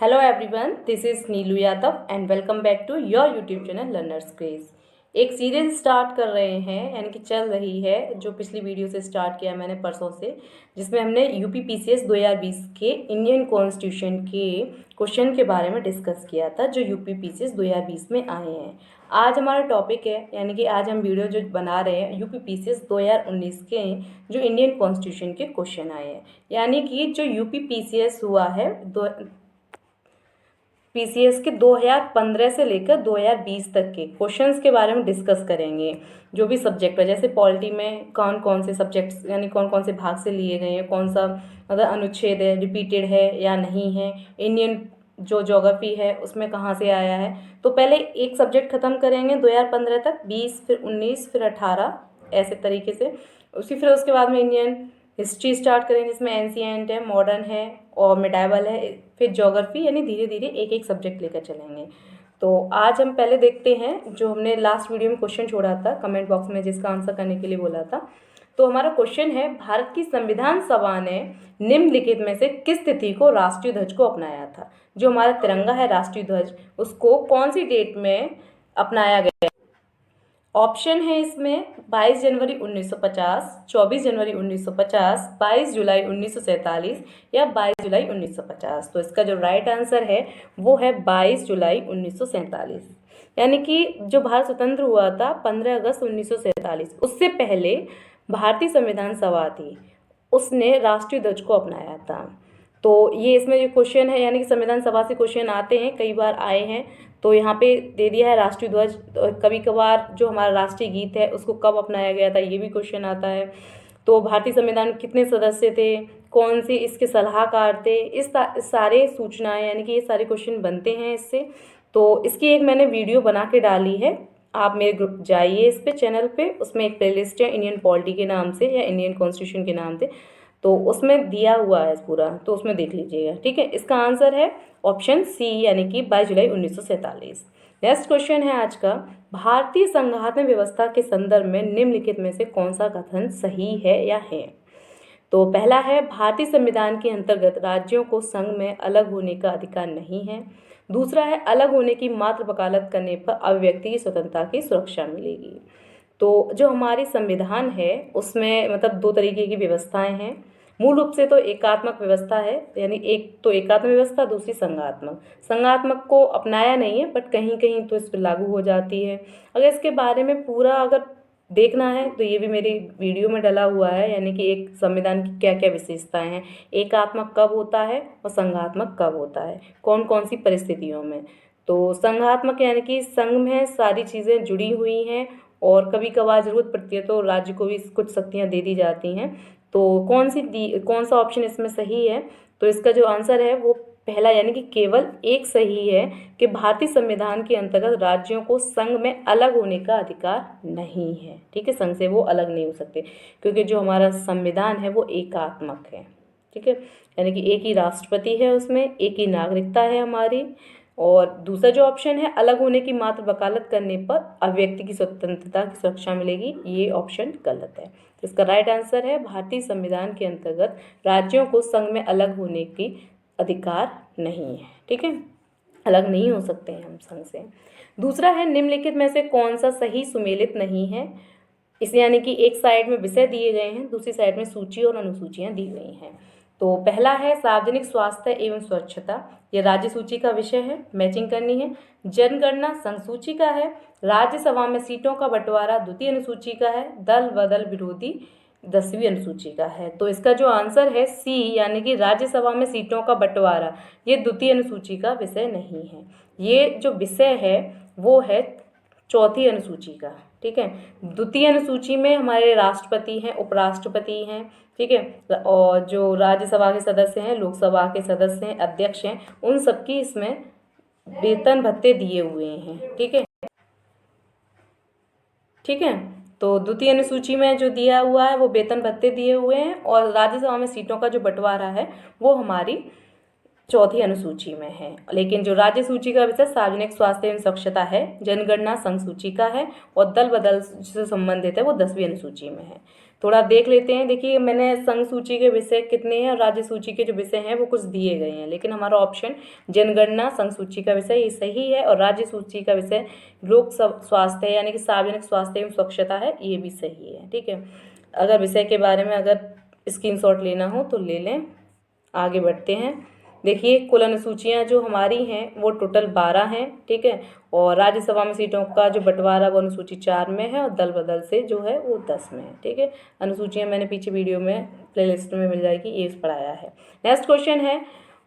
Hello everyone, this is Neelu Yadav and welcome back to your YouTube channel learners craze. एक series start कर रहे हैं, यानी कि चल रही है, जो पिछली वीडियो से स्टार्ट किया मैंने परसों से, जिसमें हमने यूपी पीसीएस 2020 के इंडियन कॉन्स्टिट्यूशन के क्वेश्चन के बारे में डिस्कस किया था, जो यूपी पीसीएस 2020 में आए हैं। आज हमारा टॉपिक है, यानी कि आज हम वीडियो जो बना रहे हैं यूपी पीसीएस 2019 के जो इंडियन कॉन्स्टिट्यूशन के क्वेश्चन आए हैं, यानी कि जो यूपी पीसीएस हुआ है पीसीएस के 2015 से लेकर 2020 तक के क्वेश्चंस के बारे में डिस्कस करेंगे। जो भी सब्जेक्ट है, जैसे पॉलिटी में कौन कौन से सब्जेक्ट्स यानी कौन कौन से भाग से लिए गए हैं, कौन सा मतलब अनुच्छेद है, रिपीटेड है या नहीं है, इंडियन जो ज्योग्राफी है उसमें कहाँ से आया है। तो पहले एक सब्जेक्ट ख़त्म करेंगे 2015 तक, 20 फिर 19 फिर 18, ऐसे तरीके से। फिर उसके बाद में इंडियन हिस्ट्री स्टार्ट करेंगे, जिसमें एंशिएंट है, मॉडर्न है और मिडाइवल है, फिर ज्योग्राफी, यानी धीरे धीरे एक एक सब्जेक्ट लेकर चलेंगे। तो आज हम पहले देखते हैं जो हमने लास्ट वीडियो में क्वेश्चन छोड़ा था कमेंट बॉक्स में, जिसका आंसर करने के लिए बोला था। तो हमारा क्वेश्चन है, भारत की संविधान सभा ने निम्नलिखित में से किस तिथि को राष्ट्रीय ध्वज को अपनाया था? जो हमारा तिरंगा है, राष्ट्रीय ध्वज, उसको कौन सी डेट में अपनाया गया? ऑप्शन है इसमें 22 जनवरी 1950, 24 जनवरी 1950, 22 जुलाई 1947 या 22 जुलाई 1950। तो इसका जो राइट आंसर है वो है 22 जुलाई 1947। यानी कि जो भारत स्वतंत्र हुआ था 15 अगस्त 1947, उससे पहले भारतीय संविधान सभा थी, उसने राष्ट्रीय ध्वज को अपनाया था। तो ये इसमें जो क्वेश्चन है, यानी कि संविधान सभा से क्वेश्चन आते हैं, कई बार आए हैं। तो यहाँ पे दे दिया है राष्ट्रीय ध्वज। कभी कभार जो हमारा राष्ट्रीय गीत है उसको कब अपनाया गया था, ये भी क्वेश्चन आता है। तो भारतीय संविधान में कितने सदस्य थे, कौन से इसके सलाहकार थे, इस सारे सूचनाएं, यानी कि ये सारे क्वेश्चन बनते हैं इससे। तो इसकी एक मैंने वीडियो बना के डाली है, आप मेरे ग्रुप जाइए इस पे चैनल पे, उसमें एक प्लेलिस्ट है इंडियन पॉलिटी के नाम से या इंडियन कॉन्स्टिट्यूशन के नाम से, तो उसमें दिया हुआ है पूरा, तो उसमें देख लीजिएगा। ठीक है, इसका आंसर है ऑप्शन सी, यानी कि 22 जुलाई 1947। नेक्स्ट क्वेश्चन है आज का, भारतीय संघात्मक व्यवस्था के संदर्भ में निम्नलिखित में से कौन सा कथन सही है या है? तो पहला है, भारतीय संविधान के अंतर्गत राज्यों को संघ में अलग होने का अधिकार नहीं है। दूसरा है, अलग होने की मात्र वकालत करने पर अभिव्यक्ति की स्वतंत्रता की सुरक्षा मिलेगी। तो जो हमारी संविधान है उसमें मतलब दो तरीके की व्यवस्थाएं हैं। मूल रूप से तो एकात्मक व्यवस्था है, यानी एक तो एकात्मक व्यवस्था, दूसरी संघात्मक। संघात्मक को अपनाया नहीं है, बट कहीं कहीं तो इस पर लागू हो जाती है। अगर इसके बारे में पूरा अगर देखना है तो ये भी मेरी वीडियो में डला हुआ है, यानी कि एक संविधान की क्या क्या विशेषताएं हैं, एकात्मक कब होता है और संघात्मक कब होता है, कौन कौन सी परिस्थितियों में। तो संघात्मक यानी कि संघ में सारी चीज़ें जुड़ी हुई हैं और कभी कभार ज़रूरत पड़ती है तो राज्य को भी कुछ शक्तियाँ दे दी जाती हैं। तो कौन सा ऑप्शन इसमें सही है? तो इसका जो आंसर है वो पहला, यानी कि केवल एक सही है कि भारतीय संविधान के अंतर्गत राज्यों को संघ में अलग होने का अधिकार नहीं है। ठीक है, संघ से वो अलग नहीं हो सकते, क्योंकि जो हमारा संविधान है वो एकात्मक है। ठीक है, यानी कि एक ही राष्ट्रपति है, उसमें एक ही नागरिकता है हमारी। और दूसरा जो ऑप्शन है, अलग होने की मात्र वकालत करने पर अभिव्यक्ति की स्वतंत्रता की सुरक्षा मिलेगी, ये ऑप्शन गलत है। तो इसका राइट आंसर है, भारतीय संविधान के अंतर्गत राज्यों को संघ में अलग होने की अधिकार नहीं है। ठीक है, अलग नहीं हो सकते हैं हम संघ से। दूसरा है, निम्नलिखित में से कौन सा सही सुमेलित नहीं है? इस यानी कि एक साइड में विषय दिए गए हैं, दूसरी साइड में सूची और अनुसूचियां दी गई हैं। तो पहला है, सार्वजनिक स्वास्थ्य एवं स्वच्छता, ये राज्य सूची का विषय है, मैचिंग करनी है। जनगणना संघ सूची का है। राज्यसभा में सीटों का बंटवारा द्वितीय अनुसूची का है। दल बदल विरोधी 10वीं अनुसूची का है। तो इसका जो आंसर है सी, यानी कि राज्यसभा में सीटों का बंटवारा, ये द्वितीय अनुसूची का विषय नहीं है। ये जो विषय है वो है चौथी अनुसूची का। ठीक है, द्वितीय अनुसूची में हमारे राष्ट्रपति हैं, उपराष्ट्रपति हैं। ठीक है, और जो राज्यसभा के सदस्य हैं, लोकसभा के सदस्य हैं, अध्यक्ष हैं, उन सबकी इसमें वेतन भत्ते दिए हुए हैं। ठीक है, ठीक है, तो द्वितीय अनुसूची में जो दिया हुआ है वो वेतन भत्ते दिए हुए हैं, और राज्यसभा में सीटों का जो बंटवारा है वो हमारी चौथी अनुसूची में है। लेकिन जो राज्य सूची का विषय सार्वजनिक स्वास्थ्य एवं स्वच्छता है, जनगणना संघ सूची का है, और दल बदल से संबंधित है वो 10वीं अनुसूची में है। थोड़ा देख लेते हैं। देखिए, मैंने संघ सूची के विषय कितने हैं और राज्य सूची के जो विषय हैं वो कुछ दिए गए हैं, लेकिन हमारा ऑप्शन जनगणना संघ सूची का विषय ये सही है, और राज्य सूची का विषय लोक स्वास्थ्य यानी कि सार्वजनिक स्वास्थ्य एवं स्वच्छता है, ये भी सही है। ठीक है, अगर विषय के बारे में अगर स्क्रीनशॉट लेना हो तो ले लें। आगे बढ़ते हैं। देखिए, कुल अनुसूचियाँ जो हमारी हैं वो टोटल 12 हैं। ठीक है, और राज्यसभा में सीटों का जो बंटवारा वो अनुसूची 4 में है, और दल बदल से जो है वो 10 में है। ठीक है, अनुसूचियाँ मैंने पीछे वीडियो में प्लेलिस्ट में मिल जाएगी, ये पढ़ाया है। नेक्स्ट क्वेश्चन है,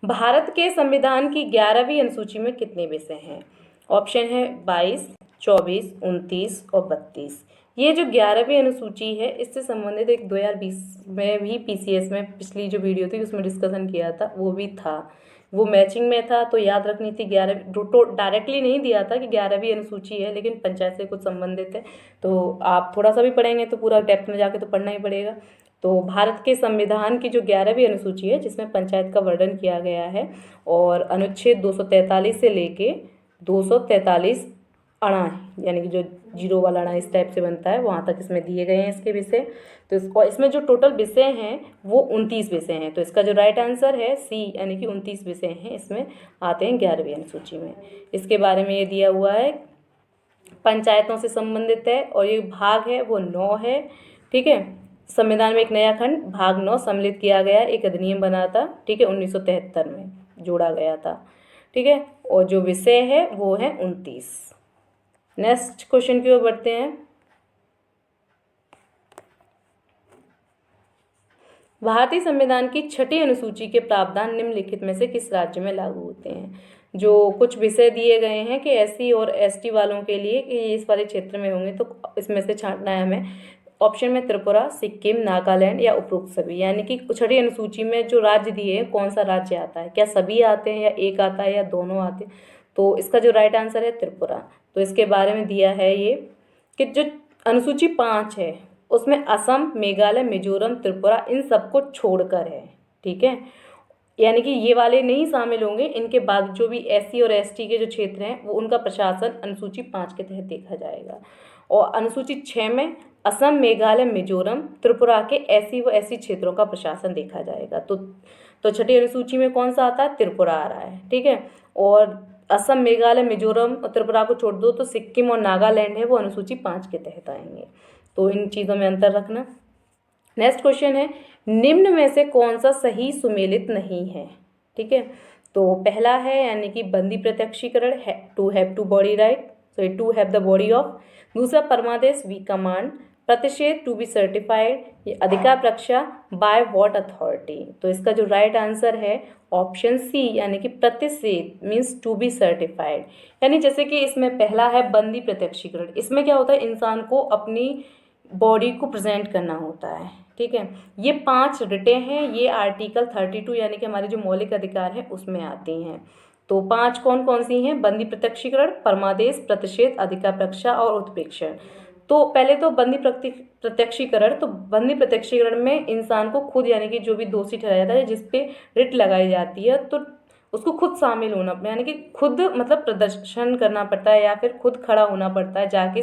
भारत के संविधान की 11वीं अनुसूची में कितने विषय हैं? ऑप्शन है 22, 24, 29 और 32। ये जो 11वीं अनुसूची है, इससे संबंधित एक 2020 में भी पीसीएस में पिछली जो वीडियो थी उसमें डिस्कशन किया था, वो भी था, वो मैचिंग में था, तो याद रखनी थी। 11 तो डायरेक्टली नहीं दिया था कि 11वीं अनुसूची है, लेकिन पंचायत से कुछ संबंधित है, तो आप थोड़ा सा भी पढ़ेंगे तो पूरा डेप्थ में जाके तो पढ़ना ही पड़ेगा। तो भारत के संविधान की जो 11वीं अनुसूची है, जिसमें पंचायत का वर्णन किया गया है, और अनुच्छेद 243 से लेके 243 अणा, यानी कि जो जीरो वाला अणा इस टाइप से बनता है, वहाँ तक इसमें दिए गए हैं इसके विषय। तो इसमें जो टोटल विषय हैं वो 29 विषय हैं। तो इसका जो राइट आंसर है सी, यानी कि 29 विषय हैं इसमें आते हैं 11वीं अनुसूची में। इसके बारे में ये दिया हुआ है, पंचायतों से संबंधित है, और ये भाग है वो 9 है। ठीक है, संविधान में एक नया खंड भाग 9 सम्मिलित किया गया, एक अधिनियम बना था। ठीक है, 1973 में जोड़ा गया था। ठीक है, और जो विषय है वो है 29। नेक्स्ट क्वेश्चन की ओर बढ़ते हैं। भारतीय संविधान की 6ठी अनुसूची के प्रावधान निम्नलिखित में से किस राज्य में लागू होते हैं? जो कुछ विषय दिए गए हैं कि एससी और एसटी वालों के लिए कि इस वाले क्षेत्र में होंगे, तो इसमें से छांटना है हमें। ऑप्शन में त्रिपुरा, सिक्किम, नागालैंड या उपरोक्त सभी, यानी कि 6ठी अनुसूची में जो राज्य दिए हैं कौन सा राज्य आता है, क्या सभी आते हैं या एक आता है या दोनों आते हैं? तो इसका जो राइट आंसर है त्रिपुरा। तो इसके बारे में दिया है ये कि जो अनुसूची 5 है उसमें असम, मेघालय, मिजोरम, त्रिपुरा इन सबको छोड़कर है। ठीक है, यानी कि ये वाले नहीं शामिल होंगे, इनके बाद जो भी एससी और एसटी के जो क्षेत्र हैं वो उनका प्रशासन अनुसूची 5 के तहत देखा जाएगा। और अनुसूची 6 में असम, मेघालय, मिजोरम, त्रिपुरा के एससी व एसटी क्षेत्रों का प्रशासन देखा जाएगा। तो 6ठी अनुसूची में कौन सा आता है? त्रिपुरा आ रहा है। ठीक है, और असम, मेघालय, मिजोरम और त्रिपुरा को छोड़ दो तो सिक्किम और नागालैंड है वो अनुसूची 5 के तहत आएंगे। तो इन चीज़ों में अंतर रखना। नेक्स्ट क्वेश्चन है, निम्न में से कौन सा सही सुमेलित नहीं है? ठीक है, तो पहला है यानी कि बंदी प्रत्यक्षीकरण है, to have to body right, so to have the body of. दूसरा परमादेश, वी कमांड। प्रतिषेध, टू बी सर्टिफाइड। ये अधिकार रक्षा, बाय व्हाट अथॉरिटी। तो इसका जो राइट आंसर है ऑप्शन सी, यानी कि प्रतिषेध मीन्स टू बी सर्टिफाइड। यानी जैसे कि इसमें पहला है बंदी प्रत्यक्षीकरण, इसमें क्या होता है, इंसान को अपनी बॉडी को प्रेजेंट करना होता है। ठीक है, ये 5 रिटें हैं, ये आर्टिकल 32 यानी कि हमारे जो मौलिक अधिकार हैं उसमें आती हैं। तो 5 कौन कौन सी हैं? बंदी प्रत्यक्षीकरण, परमादेश, प्रतिषेध, अधिकार रक्षा और उत्प्रेक्षण। तो पहले तो बंदी प्रत्यक्षीकरण, तो बंदी प्रत्यक्षीकरण में इंसान को खुद यानी कि जो भी दोषी ठहराया जाता है, जिस पे रिट लगाई जाती है, तो उसको खुद शामिल होना, यानी कि खुद मतलब प्रदर्शन करना पड़ता है या फिर खुद खड़ा होना पड़ता है, जाके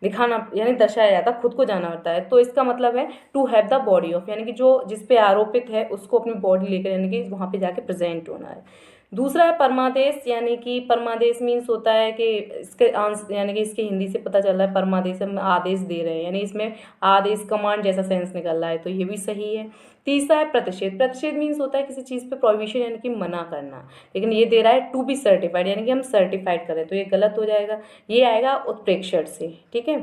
दिखाना यानी दर्शाया जाता है, खुद को जाना होता है। तो इसका मतलब है to have the body of, यानी कि जो जिस पे आरोपित है उसको अपनी बॉडी लेकर यानी कि वहाँ पे जाके प्रेजेंट होना है। दूसरा है परमादेश, यानी कि परमादेश मीन्स होता है कि इसके आंसर यानी कि इसके हिंदी से पता चल रहा है परमादेश हम आदेश दे रहे हैं, यानी इसमें आदेश कमांड जैसा सेंस निकल रहा है, तो ये भी सही है। तीसरा है प्रतिषेध। प्रतिषेध मीन्स होता है किसी चीज़ पे प्रोहिबिशन यानी कि मना करना, लेकिन ये दे रहा है टू बी सर्टिफाइड, यानी कि हम सर्टिफाइड करें, तो ये गलत हो जाएगा, ये आएगा उत्प्रेक्षण से। ठीक है,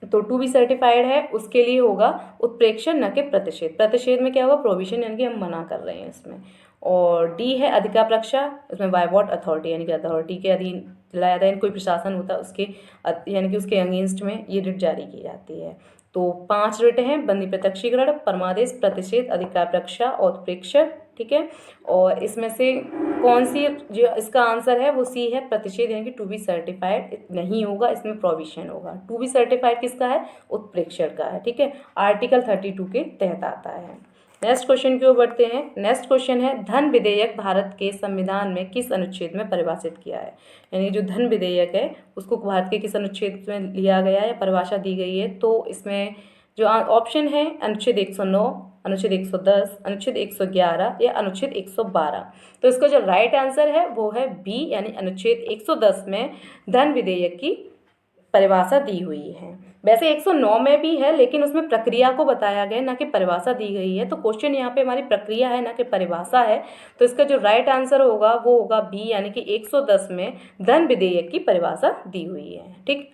तो टू बी सर्टिफाइड है उसके लिए होगा उत्प्रेक्षण न कि प्रतिषेध। प्रतिषेध में क्या होगा? प्रोविजन, यानी कि हम मना कर रहे हैं इसमें। और डी है अधिकार रक्षा, उसमें बाय व्हाट अथॉरिटी, यानी कि अथॉरिटी के अधीन लाया जाता है, कोई प्रशासन होता है उसके यानी कि उसके अगेंस्ट में ये रिट जारी की जाती है। तो 5 रिट हैं, बंदी प्रत्यक्षीकरण, परमादेश, प्रतिषेध, अधिकार रक्षा और उत्प्रेक्षण। ठीक है, और इसमें से कौन सी जो इसका आंसर है वो सी है प्रतिषेध, यानी कि टू बी सर्टिफाइड नहीं होगा, इसमें प्रोविजन होगा। टू बी सर्टिफाइड किसका है? उत्प्रेक्षण का है। ठीक है, आर्टिकल 32 के तहत आता है। नेक्स्ट क्वेश्चन की ओर बढ़ते हैं। नेक्स्ट क्वेश्चन है, धन विधेयक भारत के संविधान में किस अनुच्छेद में परिभाषित किया है? यानी जो धन विधेयक है उसको भारत के किस अनुच्छेद में लिया गया है या परिभाषा दी गई है? तो इसमें जो ऑप्शन है अनुच्छेद 109, अनुच्छेद 110, अनुच्छेद 111 या अनुच्छेद 112। तो इसका जो राइट आंसर है वो है बी, यानी अनुच्छेद 110 में धन विधेयक की परिभाषा दी हुई है। वैसे 109 में भी है, लेकिन उसमें प्रक्रिया को बताया गया ना कि परिभाषा दी गई है। तो क्वेश्चन यहाँ पे हमारी प्रक्रिया है ना कि परिभाषा है। तो इसका जो राइट आंसर होगा वो होगा बी, यानी कि 110 में धन विधेयक की परिभाषा दी हुई है। ठीक।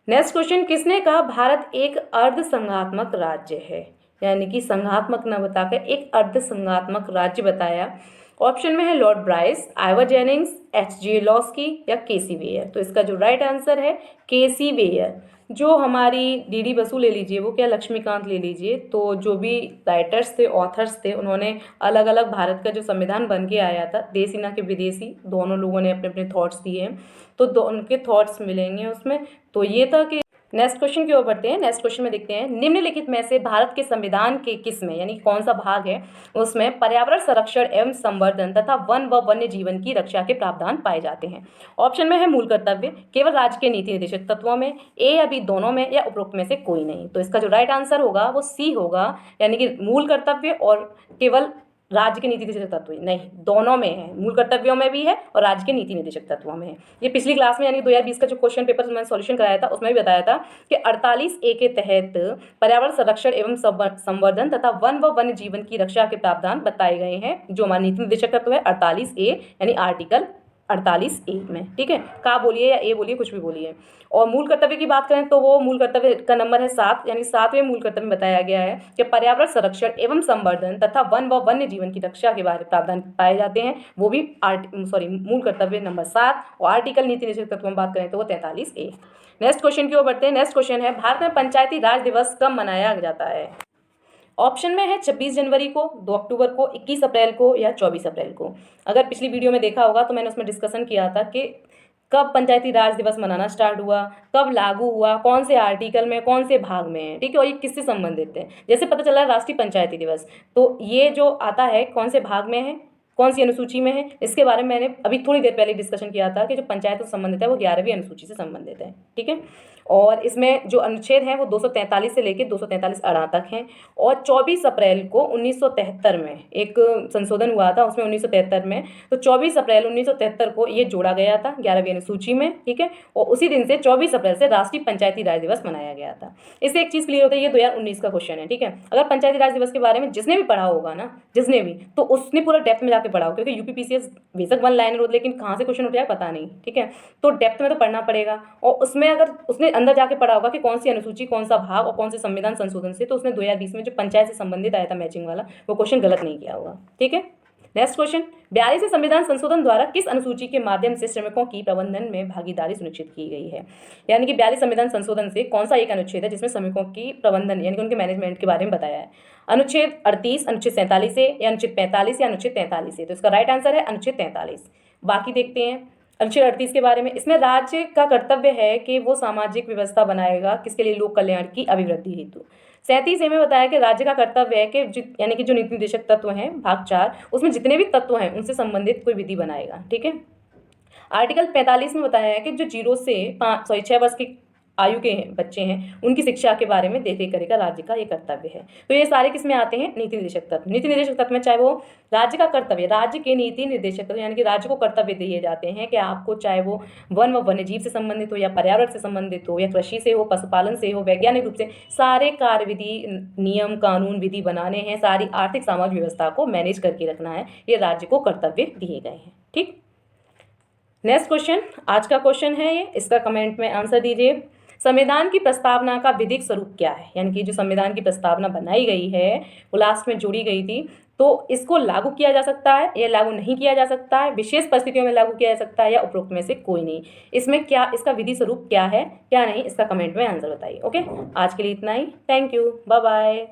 नेक्स्ट क्वेश्चन, किसने कहा भारत एक अर्ध संघात्मक राज्य है? यानी कि संघात्मक न बताकर एक अर्ध संघात्मक राज्य बताया। ऑप्शन में है Lord Bryce, Ivor Jennings, H.G.. Laski या के.सी. वेयर। तो इसका जो राइट आंसर है के.सी. वेयर। जो हमारी डी.डी. बसु ले लीजिए, वो क्या लक्ष्मीकांत ले लीजिए, तो जो भी राइटर्स थे, ऑथर्स थे, उन्होंने अलग अलग भारत का जो संविधान बन के आया था, देसी ना कि विदेशी, दोनों लोगों ने अपने अपने थॉट्स दिए हैं। तो उनके थॉट्स मिलेंगे उसमें। तो ये था कि नेक्स्ट क्वेश्चन की ओर बढ़ते हैं। नेक्स्ट क्वेश्चन में देखते हैं, निम्नलिखित में से भारत के संविधान के किस में, यानी कौन सा भाग है उसमें पर्यावरण संरक्षण एवं संवर्धन तथा वन व वन्य जीवन की रक्षा के प्रावधान पाए जाते हैं? ऑप्शन में है मूल कर्तव्य, केवल राज्य के नीति निर्देशक तत्वों में, ए या बी दोनों में, या उपरोक्त में से कोई नहीं। तो इसका जो राइट आंसर होगा वो सी होगा, यानी कि मूल कर्तव्य और केवल राज्य के नीति निर्देशक तत्व नहीं, दोनों में है, मूल कर्तव्यों में भी है और राज्य के नीति निर्देशक तत्वों में है। ये पिछली क्लास में यानी 2020 का जो क्वेश्चन पेपर मैंने सॉल्यूशन कराया था उसमें भी बताया था कि 48A के तहत पर्यावरण संरक्षण एवं संवर्धन तथा वन व वन्य जीवन की रक्षा के प्रावधान बताए गए हैं। जो हमारा नीति निर्देशक तत्व है 48A, यानी आर्टिकल 48A में। ठीक है, का बोलिए या ए बोलिए, कुछ भी बोलिए। और मूल कर्तव्य की बात करें तो वो मूल कर्तव्य का नंबर है 7, यानी 7वें मूल कर्तव्य में बताया गया है कि पर्यावरण संरक्षण एवं संवर्धन तथा वन व वन्य जीवन की रक्षा के बारे में प्रावधान पाए जाते हैं, वो भी मूल कर्तव्य नंबर 7। और आर्टिकल नीति निर्देशक तत्व में बात करें तो वो 43A। नेक्स्ट क्वेश्चन की ओर बढ़ते हैं। नेक्स्ट क्वेश्चन है, भारत में पंचायती राज दिवस कब मनाया जाता है? ऑप्शन में है 26 जनवरी को, 2 अक्टूबर को, 21 अप्रैल को या 24 अप्रैल को। अगर पिछली वीडियो में देखा होगा तो मैंने उसमें डिस्कशन किया था कि कब पंचायती राज दिवस मनाना स्टार्ट हुआ, कब लागू हुआ, कौन से आर्टिकल में, कौन से भाग में है। ठीक है, और ये किससे संबंधित है। जैसे पता चला राष्ट्रीय पंचायती दिवस, तो ये जो आता है कौन से भाग में है, कौन सी अनुसूची में है, इसके बारे में मैंने अभी थोड़ी देर पहले डिस्कशन किया था कि जो पंचायत से संबंधित है वो 11वीं अनुसूची से संबंधित है। ठीक है, और इसमें जो अनुच्छेद हैं वो 243 से लेकर 243 अड़ा तक हैं। और 24 अप्रैल को 1973 में एक संशोधन हुआ था उसमें 1973 में, तो 24 अप्रैल 1973 को ये जोड़ा गया था 11वीं अनुसूची में। ठीक है, और उसी दिन से 24 अप्रैल से राष्ट्रीय पंचायती राज दिवस मनाया गया था। इससे एक चीज़ क्लियर होता है, ये 2019 का क्वेश्चन है। ठीक है, अगर पंचायती राज दिवस के बारे में जिसने भी पढ़ा होगा ना, जिसने भी, तो उसने पूरा डेप्थ में जाके पढ़ा हो, क्योंकि यूपीपीसीएस बेशक 1 लाइनर होता है लेकिन कहाँ से क्वेश्चन उठ जाए पता नहीं। ठीक है, तो डेप्थ में तो पढ़ना पड़ेगा। और उसमें अगर उसने अंदर जाके पढ़ा होगा कि कौन सी अनुसूची, कौन सा भाग और कौन से संविधान संशोधन से, तो उसने 2020 में जो पंचायत से संबंधित आया था मैचिंग वाला, वो क्वेश्चन गलत नहीं किया होगा। ठीक है, नेक्स्ट क्वेश्चन, 42वें संविधान संशोधन द्वारा किस अनुसूची के माध्यम से श्रमिकों की प्रबंधन में भागीदारी सुनिश्चित की गई है? यानी कि 42 संविधान संशोधन से कौन सा एक अनुच्छेद है जिसमें श्रमिकों की प्रबंधन यानी कि उनके मैनेजमेंट के बारे में बताया है? अनुच्छेद 38, अनुच्छेद 47 से, या अनुच्छेद 45 या अनुच्छेद 43 से। तो इसका राइट आंसर है अनुच्छेद 43। बाकी देखते हैं अनुच्छेद 38 के बारे में। इसमें राज्य का कर्तव्य है कि वो सामाजिक व्यवस्था बनाएगा, किसके लिए? लोक कल्याण की अभिवृद्धि हेतु। 37A में बताया कि राज्य का कर्तव्य है कि यानी कि जो नीति निर्देशक तत्व हैं भाग 4, उसमें जितने भी तत्व हैं उनसे संबंधित कोई विधि बनाएगा। ठीक है, आर्टिकल 45 में बताया है कि जो 0 से 6 वर्ष की आयु के बच्चे हैं उनकी शिक्षा के बारे में देख रेख करेगा, राज्य का ये कर्तव्य है। तो ये सारे किस में आते हैं? नीति निर्देशक तत्व। नीति निर्देशक तत्व में चाहे वो राज्य का कर्तव्य, राज्य के नीति निर्देशक तत्व यानी कि राज्य को कर्तव्य दिए जाते हैं कि आपको चाहे वो वन व वन्य जीव से संबंधित हो या पर्यावरण से संबंधित हो या कृषि से हो, पशुपालन से हो, वैज्ञानिक रूप से सारे कार्यविधि, नियम, कानून, विधि बनाने हैं, सारी आर्थिक सामाजिक व्यवस्था को मैनेज करके रखना है, ये राज्य को कर्तव्य दिए गए हैं। ठीक, नेक्स्ट क्वेश्चन आज का क्वेश्चन है ये, इसका कमेंट में आंसर दीजिए। संविधान की प्रस्तावना का विधिक स्वरूप क्या है? यानी कि जो संविधान की प्रस्तावना बनाई गई है वो लास्ट में जोड़ी गई थी, तो इसको लागू किया जा सकता है या लागू नहीं किया जा सकता है, विशेष परिस्थितियों में लागू किया जा सकता है या उपरोक्त में से कोई नहीं। इसमें क्या, इसका विधि स्वरूप क्या है क्या नहीं, इसका कमेंट में आंसर बताइए। ओके, आज के लिए इतना ही। Thank you, bye bye.